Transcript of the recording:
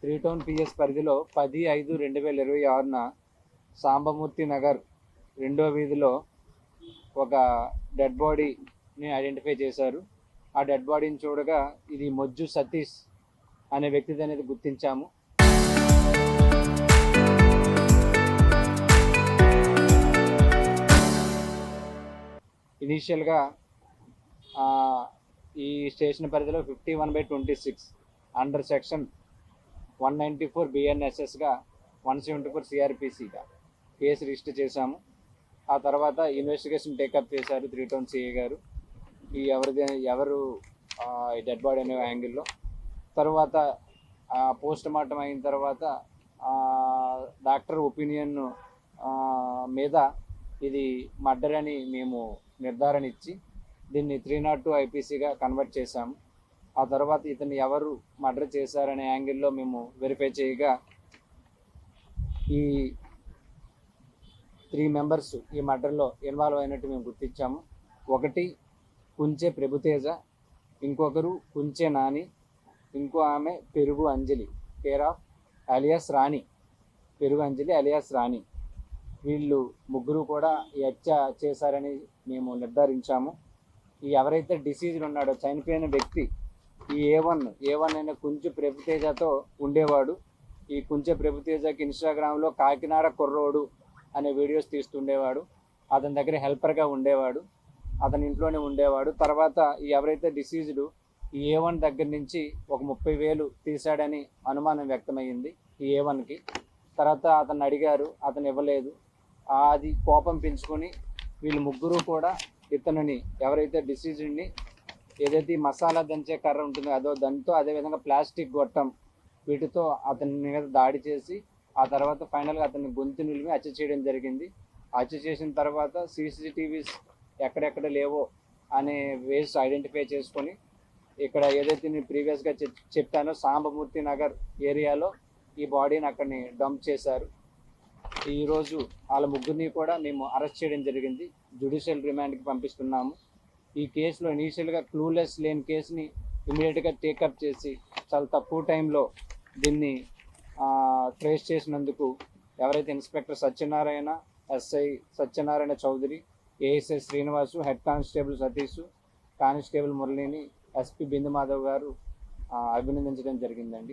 Three town PS పరిధిలో 10/5/2026న సాంబమూర్తి నగర్ 2వ వీధిలో ఒక డెడ్ బాడీని ఐడెంటిఫై చేశారు. ఆ డెడ్ బాడీని చూడగా ఇది మొజ్జు సతీష్ అనే వ్యక్తిది అనేది గుర్తించాము. ఇనీషియల్గా ఈ స్టేషన్ పరిధిలో 51/26 అండర్ సెక్షన్ 194 BNSSగా 174 CRPCగా కేసు రిజిస్టర్ చేశాము. ఆ తర్వాత ఇన్వెస్టిగేషన్ టేకప్ చేశారు 3 టౌన్ సిఐ గారు ఎవరు ఈ డెడ్ బాడీ అనే యాంగిల్లో. తర్వాత పోస్ట్ మార్టం అయిన తర్వాత డాక్టర్ ఒపీనియన్ మీద ఇది మర్డర్ అని మేము నిర్ధారణ ఇచ్చి దీన్ని 302 IPCగా కన్వర్ట్ చేశాము. ఆ తర్వాత ఇతన్ని ఎవరు మర్డర్ చేశారనే యాంగిల్లో మేము వెరిఫై చేయగా ఈ 3 మెంబర్స్ ఈ మర్డర్లో ఇన్వాల్వ్ అయినట్టు మేము గుర్తించాము. ఒకటి కుంచె ప్రభుతేజ, ఇంకొకరు కుంచె నాని, ఇంకో ఆమె పెరుగు అంజలి కేర్ ఆఫ్ అలియాస్ రాణి, పెరుగు అంజలి అలియాస్ రాణి. వీళ్ళు ముగ్గురు కూడా ఈ హత్య చేశారని మేము నిర్ధారించాము. ఈ ఎవరైతే డిసీజ్డ్ ఉన్నాడో చనిపోయిన వ్యక్తి ఈ A1 అనే కుంచె ప్రభుతేజతో ఉండేవాడు. ఈ కుంచె ప్రభుతేజకి ఇన్స్టాగ్రామ్లో కాకినాడ కుర్రోడు అనే వీడియోస్ తీస్తుండేవాడు. అతని దగ్గర హెల్పర్గా ఉండేవాడు, అతని ఇంట్లోనే ఉండేవాడు. తర్వాత ఈ ఎవరైతే డిసీజ్డ్ ఈ A1 దగ్గర నుంచి ఒక 30,000 తీశాడని అనుమానం వ్యక్తమైంది ఈ A1కి. తర్వాత అతన్ని అడిగారు, అతను ఇవ్వలేదు. అది కోపం పెంచుకొని వీళ్ళు ముగ్గురు కూడా ఇతనిని ఎవరైతే డిసీజ్డ్ని ఏదైతే మసాలా దంచే కర్ర ఉంటుందో దాంతో అదేవిధంగా ప్లాస్టిక్ గొట్టం వీటితో అతని మీద దాడి చేసి ఆ తర్వాత ఫైనల్గా అతన్ని గొంతు నిలిమి హత్య చేయడం జరిగింది. హత్య చేసిన తర్వాత CCTVs ఎక్కడెక్కడ లేవో అనే వేస్ ఐడెంటిఫై చేసుకొని ఇక్కడ ఏదైతే నేను ప్రీవియస్గా చెప్పానో సాంబమూర్తి నగర్ ఏరియాలో ఈ బాడీని అక్కడిని డంప్ చేశారు. ఈరోజు వాళ్ళ ముగ్గురిని కూడా మేము అరెస్ట్ చేయడం జరిగింది, జ్యుడిషియల్ రిమాండ్కి పంపిస్తున్నాము. ఈ కేసులో ఇనీషియల్గా క్లూలెస్ లేని కేసుని ఇమీడియట్గా టేకప్ చేసి చాలా తక్కువ టైంలో దీన్ని ట్రేస్ చేసినందుకు ఎవరైతే inspector Satyanarayana, SI Satyanarayana Chowdary, ASI Srinivasu, head constable Satish, constable మురళిని SP బిందు మాధవ్ గారు అభినందించడం జరిగిందండి.